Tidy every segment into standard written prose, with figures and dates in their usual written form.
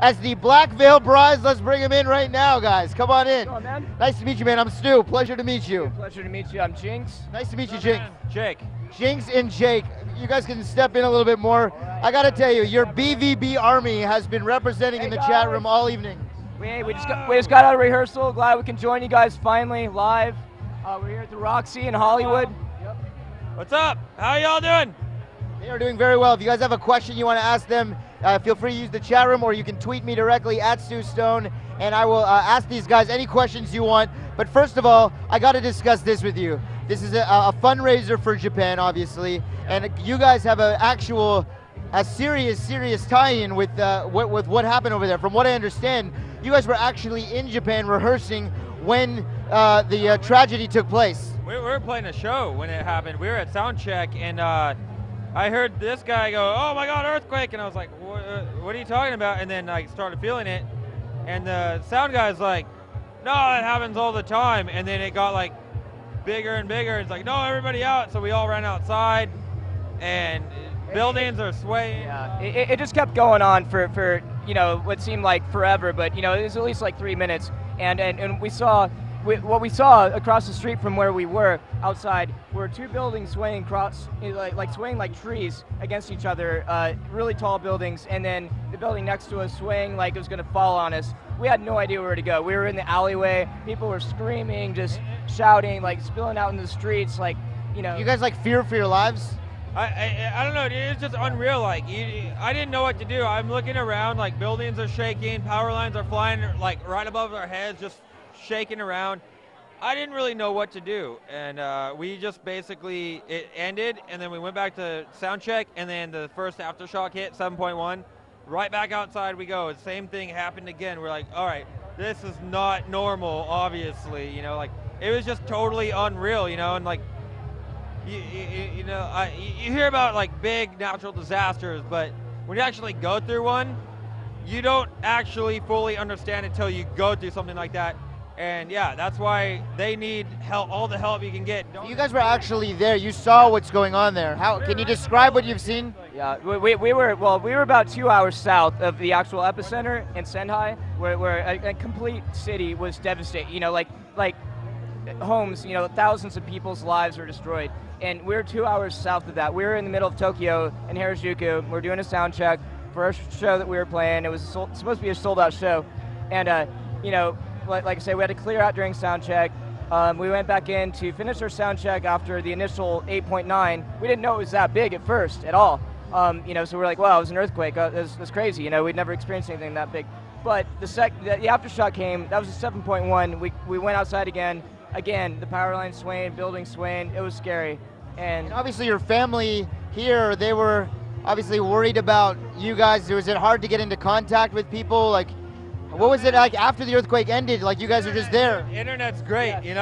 as the Black Veil Brides. Let's bring him in right now, guys. Come on in. What's going on, man? Nice to meet you, man. I'm Stu. Pleasure to meet you. Pleasure to meet you. I'm Jinx. Nice to meet you, Jinx. Jake. Jinx and Jake, you guys can step in a little bit more. I gotta tell you, your BVB army has been representing in the chat room all evening. We just got out of rehearsal. Glad we can join you guys finally live. We're here at the Roxy in Hollywood. Yep. What's up? How y'all doing? They are doing very well. If you guys have a question you want to ask them, feel free to use the chat room, or you can tweet me directly at Stu Stone, and I will ask these guys any questions you want. But first of all, I got to discuss this with you. This is a fundraiser for Japan, obviously, and you guys have a serious tie-in with what happened over there. From what I understand, you guys were actually in Japan rehearsing when the tragedy took place. We were playing a show when it happened. We were at sound check, and I heard this guy go, "Oh my God, earthquake!" And I was like, "What are you talking about?" And then I started feeling it, and the sound guy's like, "No, it happens all the time." And then it got like bigger and bigger. It's like, "No, everybody out!" So we all ran outside, and buildings are swaying. Yeah, it just kept going on for what seemed like forever, but it was at least like 3 minutes, and we saw. What we saw across the street from where we were outside were two buildings swaying across, swaying like trees against each other, really tall buildings, and then the building next to us swaying like it was going to fall on us. We had no idea where to go. We were in the alleyway. People were screaming, just shouting, like spilling out in the streets, like. You guys like fear for your lives? I don't know, dude, it's just unreal. Like, I didn't know what to do. I'm looking around, like buildings are shaking, power lines are flying like right above our heads, just shaking around. I didn't really know what to do, and we just basically, it ended, and then we went back to sound check, and then the first aftershock hit, 7.1, right back outside we go. The same thing happened again. We're like, all right, this is not normal, obviously, like it was just totally unreal, and like you hear about like big natural disasters, but when you actually go through one, you don't actually fully understand until you go through something like that. And yeah, that's why they need help, all the help you can get. You guys were actually there. You saw what's going on there. How can you describe what you've seen? Yeah, we were about 2 hours south of the actual epicenter in Sendai, where a complete city was devastated. Like homes, thousands of people's lives were destroyed. And we're 2 hours south of that. We were in the middle of Tokyo in Harajuku. We're doing a sound check for a show that we were playing. It was supposed to be a sold-out show, and like I say, we had to clear out during sound check. We went back in to finish our sound check after the initial 8.9. We didn't know it was that big at first at all. So we're like, wow, it was an earthquake. That's crazy. We'd never experienced anything that big. But the aftershock came. That was a 7.1. We went outside again. Again, the power line swaying, building swaying. It was scary. And obviously, your family here, they were obviously worried about you guys. Was it hard to get into contact with people? Like, what was it like after the earthquake ended? Like, you guys are just there. Internet's great, it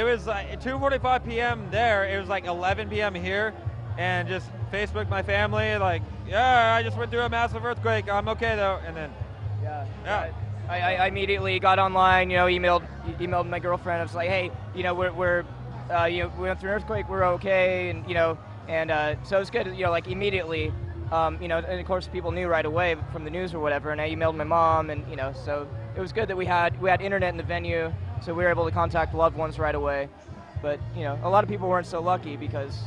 was like 2:45 p.m. there. It was like 11 p.m. here, and just Facebooked my family, like, yeah, I just went through a massive earthquake. I'm okay though, and then yeah. I immediately got online, emailed my girlfriend. I was like, hey, we went through an earthquake. We're okay, and so it was good, like immediately. And of course people knew right away from the news or whatever, and I emailed my mom, and so it was good that we had internet in the venue, so we were able to contact loved ones right away. But a lot of people weren't so lucky because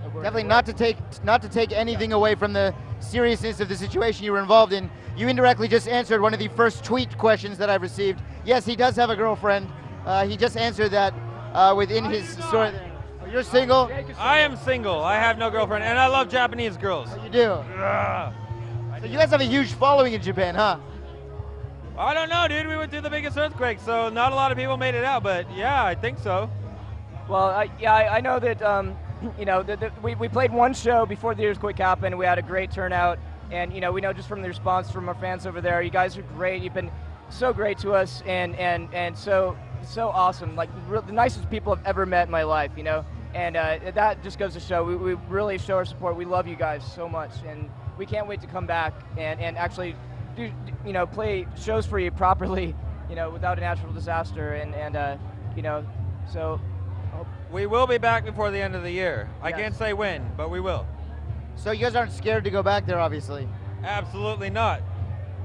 definitely not to take anything away from the seriousness of the situation you were involved in. You indirectly just answered one of the first tweet questions that I've received. Yes, he does have a girlfriend. He just answered that within his story there. You're single? I am single. I have no girlfriend, and I love Japanese girls. Oh, you do? So you guys have a huge following in Japan, huh? I don't know, dude. We went through the biggest earthquake, so not a lot of people made it out, but yeah, I think so. Well, I know that, we played one show before the earthquake happened. We had a great turnout, and, we know just from the response from our fans over there, you guys are great. You've been so great to us, and so awesome. Like, the nicest people I've ever met in my life, And that just goes to show, we really show our support. We love you guys so much, and we can't wait to come back and actually do, play shows for you properly, without a natural disaster, so. We will be back before the end of the year. Yes. I can't say when, but we will. So you guys aren't scared to go back there, obviously? Absolutely not.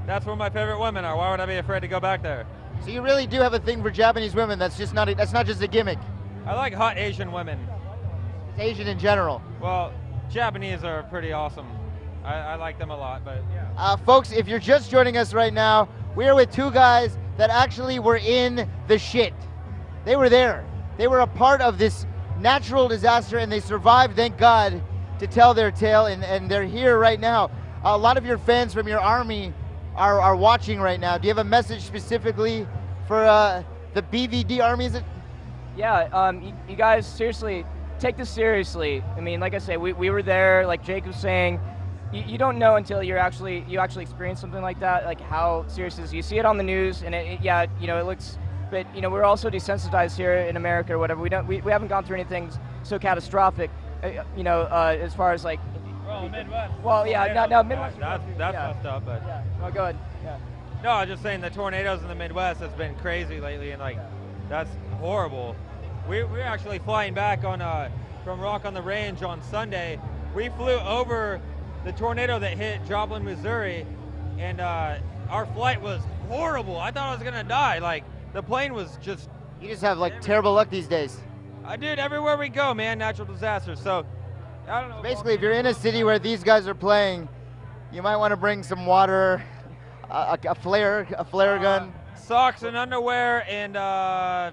that's where my favorite women are. Why would I be afraid to go back there? So you really do have a thing for Japanese women. That's not just a gimmick. I like hot Asian women. It's Asian in general. Well, Japanese are pretty awesome. I like them a lot, but yeah. Folks, if you're just joining us right now, we're with two guys that actually were in the shit. They were there. They were a part of this natural disaster, and they survived, thank God, to tell their tale, and they're here right now. A lot of your fans from your army are watching right now. Do you have a message specifically for the BVD army? Is it? Yeah, you guys, seriously, take this seriously. I mean, like I say, we were there, like Jake was saying. You don't know until you actually experience something like that, like how serious it is. You see it on the news, and yeah, you know, it looks, but you know, we're also desensitized here in America or whatever. We haven't gone through anything so catastrophic, you know, as far as like. Well, Midwest. Well, yeah, no, Midwest. That's yeah. messed up, but. Yeah. Oh, go ahead. Yeah. No, I was just saying the tornadoes in the Midwest has been crazy lately, and like, that's horrible. We're actually flying back on from Rock on the Range on Sunday. We flew over the tornado that hit Joplin, Missouri, and our flight was horrible. I thought I was gonna die. Like, the plane was just. You just have like terrible luck these days. I did everywhere we go, man. Natural disasters. So, I don't know. Basically, if you're in a city where these guys are playing, you might want to bring some water, a flare gun, socks and underwear, and I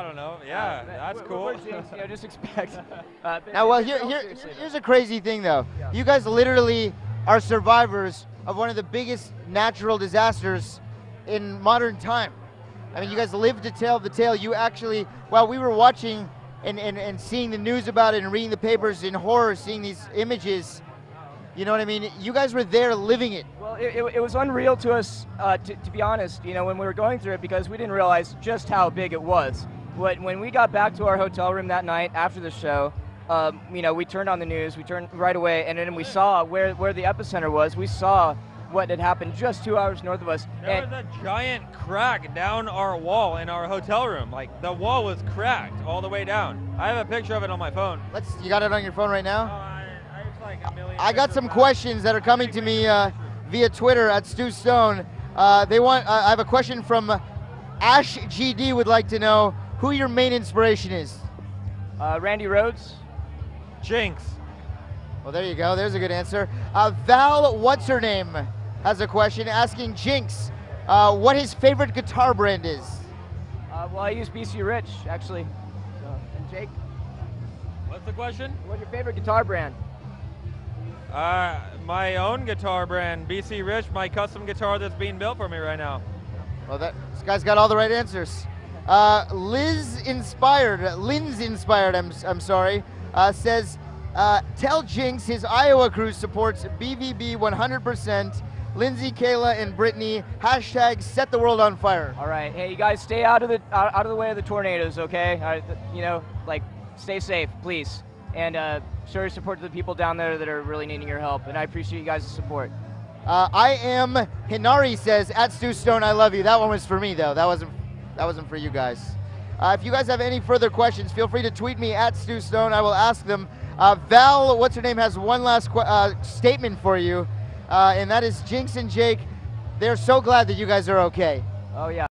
don't know. Yeah, that's cool. You know, just expect. Now, well, here's a crazy thing, though. Yeah. You guys literally are survivors of one of the biggest natural disasters in modern time. I mean, you guys lived to tell the tale. You actually, while we were watching and seeing the news about it and reading the papers in horror, seeing these images, you know what I mean? You guys were there living it. Well, it was unreal to us, to be honest, you know, when we were going through it, because we didn't realize just how big it was. When we got back to our hotel room that night after the show, you know, we turned on the news, we turned right away, and then we saw where the epicenter was. We saw what had happened just 2 hours north of us. There was a giant crack down our wall in our hotel room. Like, the wall was cracked all the way down. I have a picture of it on my phone. You got it on your phone right now? It's like a million. I got some questions that are coming to me via Twitter at Stu Stone. I have a question from Ash GD would like to know who your main inspiration is. Randy Rhoads. Jinx. Well, there you go. There's a good answer. Val, what's her name, has a question asking Jinx what his favorite guitar brand is. Well, I use BC Rich, actually. So, and Jake? What's the question? What's your favorite guitar brand? My own guitar brand, BC Rich, my custom guitar that's being built for me right now. Well, this guy's got all the right answers. Lynn's Inspired, I'm sorry, says, tell Jinx his Iowa crew supports BVB 100%. Lindsay, Kayla, and Brittany, hashtag set the world on fire. All right, hey, you guys stay out of the way of the tornadoes, okay? You know, like, stay safe, please. And show your support to the people down there that are really needing your help. And I appreciate you guys' support. I am Hinari says at Stu Stone, I love you. That one was for me though. That wasn't for you guys. If you guys have any further questions, feel free to tweet me at Stu Stone. I will ask them. Val, what's her name, has one last statement for you, and that is Jinx and Jake. They're so glad that you guys are okay. Oh yeah.